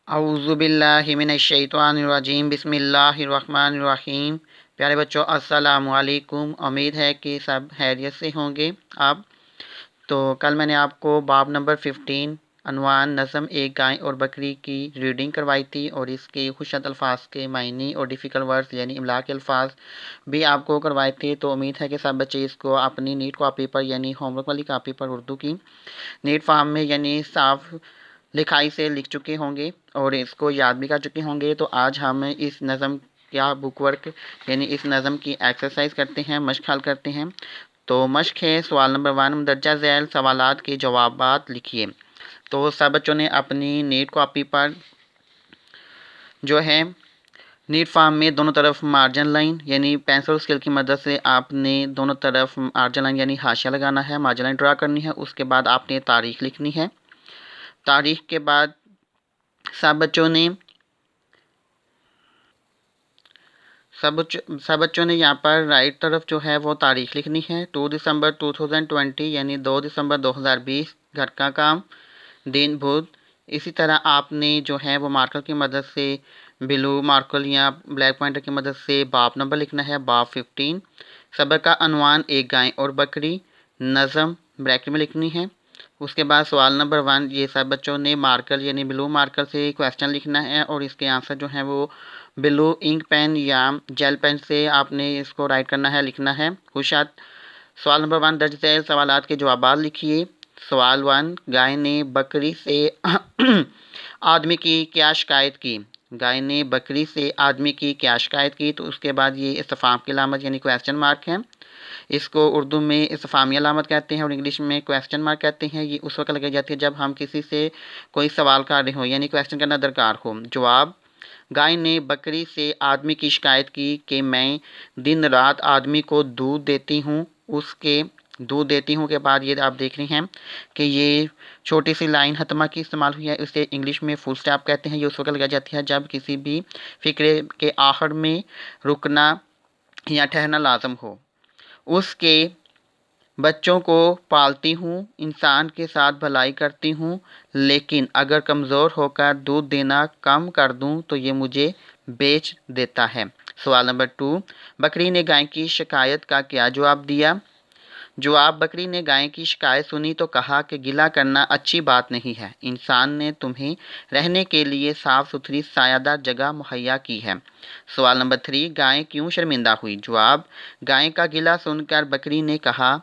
अऊज़ु बिल्लाहि मिनश्शैतानिर्रजीम बिस्मिल्लाहिर्रहमानिर्रहीम। प्यारे बच्चों, अस्सलामु अलैकुम। उम्मीद है कि सब खैरियत से होंगे। अब तो कल मैंने आपको बाब नंबर 15 अनवान नज़म एक गाय और बकरी की रीडिंग करवाई थी और इसके खुशद अल्फाज के मायने और डिफ़िकल्ट वर्ड्स यानी इमला के अल्फाज भी आपको करवाए थे। तो उम्मीद है कि सब बच्चे इसको अपनी नीट कॉपी पर यानी होमवर्क वाली कॉपी पर उर्दू की नीट फॉर्म में यानी साफ लिखाई से लिख चुके होंगे और इसको याद भी कर चुके होंगे। तो आज हम इस नज़म या बुक वर्क यानी इस नज़म की एक्सरसाइज करते हैं, मश्क हल करते हैं। तो मश्क है सवाल नंबर 1, मदरजा झैल सवालात के जवाबात लिखिए। तो सब बच्चों ने अपनी नीट कॉपी पर जो है नीट फॉर्म में दोनों तरफ मार्जिन लाइन यानी पेंसिल स्केल की मदद से आपने दोनों तरफ मार्जिन लाइन यानी हाशिया लगाना है, मार्जिन लाइन ड्रा करनी है। उसके बाद आपने तारीख लिखनी है। तारीख के बाद सब बच्चों ने यहाँ पर राइट तरफ जो है वो तारीख लिखनी है 2 दिसंबर 2020 यानी 2 दिसंबर 2020। घर का काम, दिन बुध। इसी तरह आपने जो है वो मार्कर की मदद से ब्लू मार्कर या ब्लैक पॉइंटर की मदद से बाब नंबर लिखना है, बाब 15। सबर का अनवान एक गाय और बकरी, नज़म ब्रैकेट में लिखनी है। उसके बाद सवाल नंबर 1, ये सब बच्चों ने मार्कर यानी ब्लू मार्कर से क्वेश्चन लिखना है और इसके आंसर जो है वो ब्लू इंक पेन या जेल पेन से आपने इसको राइट करना है, लिखना है। खुशात सवाल नंबर 1, दर्ज झैल सवालात के जवाबात लिखिए। सवाल 1, गाय ने बकरी से आदमी की क्या शिकायत की। गाय ने बकरी से आदमी की क्या शिकायत की। तो उसके बाद ये इस्तिफाम की अलामत यानी क्वेश्चन मार्क है। इसको उर्दू में इस्तिफामी अलामत कहते हैं और इंग्लिश में क्वेश्चन मार्क कहते हैं। ये उस वक्त लगाई जाती है जब हम किसी से कोई सवाल कर रहे हो यानी क्वेश्चन करना दरकार हो। जवाब, गाय ने बकरी से आदमी की शिकायत की कि मैं दिन रात आदमी को दूध देती हूँ। उसके दूध देती हूँ के बाद ये आप देख रहे हैं कि ये छोटी सी लाइन हतमा की इस्तेमाल हुई है। इसे इंग्लिश में फुल स्टॉप कहते हैं। ये उस वक्त लगाई जाती है जब किसी भी फिक्रे के आखिर में रुकना या ठहरना लाजम हो। उसके बच्चों को पालती हूँ, इंसान के साथ भलाई करती हूँ, लेकिन अगर कमज़ोर होकर दूध देना कम कर दूँ तो ये मुझे बेच देता है। सवाल नंबर 2, बकरी ने गाय की शिकायत का क्या जवाब दिया। जवाब, बकरी ने गाय की शिकायत सुनी तो कहा कि गिला करना अच्छी बात नहीं है। इंसान ने तुम्हें रहने के लिए साफ़ सुथरी सायादार जगह मुहैया की है। सवाल नंबर 3, गाय क्यों शर्मिंदा हुई। जवाब, गाय का गिला सुनकर बकरी ने कहा,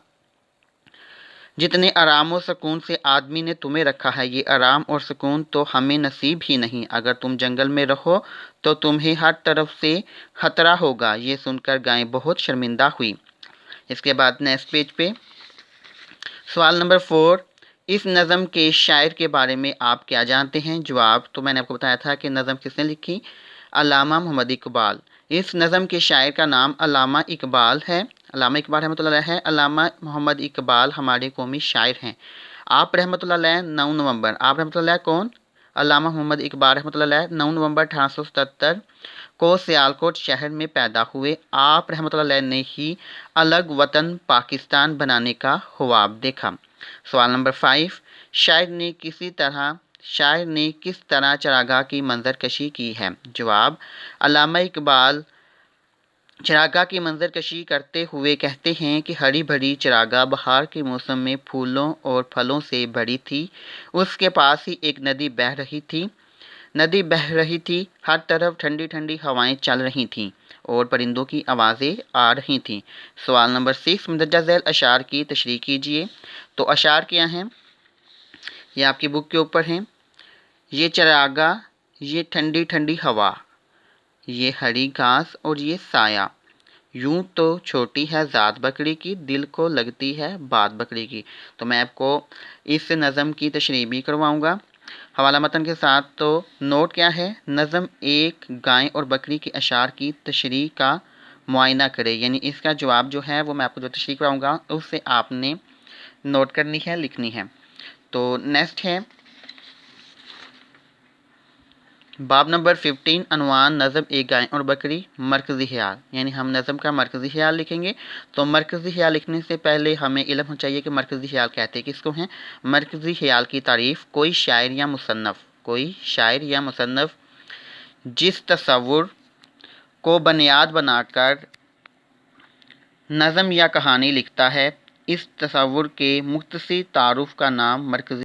जितने आराम और सुकून से आदमी ने तुम्हें रखा है, ये आराम और सुकून तो हमें नसीब ही नहीं। अगर तुम जंगल में रहो तो तुम्हें हर तरफ से खतरा होगा। ये सुनकर गाय बहुत शर्मिंदा हुई। इसके बाद नेक्स्ट पेज पे सवाल नंबर 4, इस नज़म के शायर के बारे में आप क्या जानते हैं। जवाब, तो मैंने आपको बताया था कि नज़म किसने लिखी, अल्लामा मोहम्मद इकबाल। इस नज़म के शायर का नाम अल्लामा इकबाल है। अल्लामा इकबाल रहमतुल्लाह अलैह है। अल्लामा मोहम्मद इकबाल हमारे कौमी शायर हैं। आप रहमतुल्लाह अलैह 9 नवंबर, आप रहमतुल्लाह अलैह कौन, अल्लामा मोहम्मद इकबाल रहमतुल्लाह अलैह 9 नवंबर 1877 को सियालकोट शहर में पैदा हुए। आप रहमतुल्लाह अलैह ने ही अलग वतन पाकिस्तान बनाने का ख्वाब देखा। सवाल नंबर 5, शायर ने किस तरह चरागाह की मंजरकशी की है। जवाब, अल्लामा इकबाल चरागाह की मंजरकशी करते हुए कहते हैं कि हरी भरी चरागाह बहार के मौसम में फूलों और फलों से भरी थी। उसके पास ही एक नदी बह रही थी। हर तरफ ठंडी ठंडी हवाएं चल रही थीं और परिंदों की आवाज़ें आ रही थीं। सवाल नंबर 6, मुंदरजा झैल अशार की तशरीह कीजिए। तो अशार क्या हैं, ये आपकी बुक के ऊपर हैं। ये चरागाह, ये ठंडी ठंडी हवा, ये हरी घास और ये साया। यूं तो छोटी है ज़ात बकरी की, दिल को लगती है बात बकरी की। तो मैं आपको इस नज़म की तशरीह भी करवाऊँगा हवाला मतन के साथ। तो नोट क्या है, नज़म एक गाय और बकरी के अशार की तशरीह का मुआयना करें, यानी इसका जवाब जो है वो मैं आपको जो तशरीह कराऊँगा उससे आपने नोट करनी है, लिखनी है। तो नेक्स्ट है बाब नंबर 15 अनवान नज़म एक गाय और बकरी, मरकज़ी ख़याल, यानी हम नज़म का मरकज़ी ख़याल लिखेंगे। तो मरकज़ी ख़याल लिखने से पहले हमें इल्म हो चाहिए कि मरकज़ी ख़याल कहते किसको हैं। मरकज़ी ख़याल की तारीफ़ कोई शायर या मुसन्नफ़ کوئی شاعر یا مصنف جس تصور کو بنیاد بنا کر نظم یا کہانی لکھتا ہے، اس تصور کے مختصر تعارف کا نام مرکزی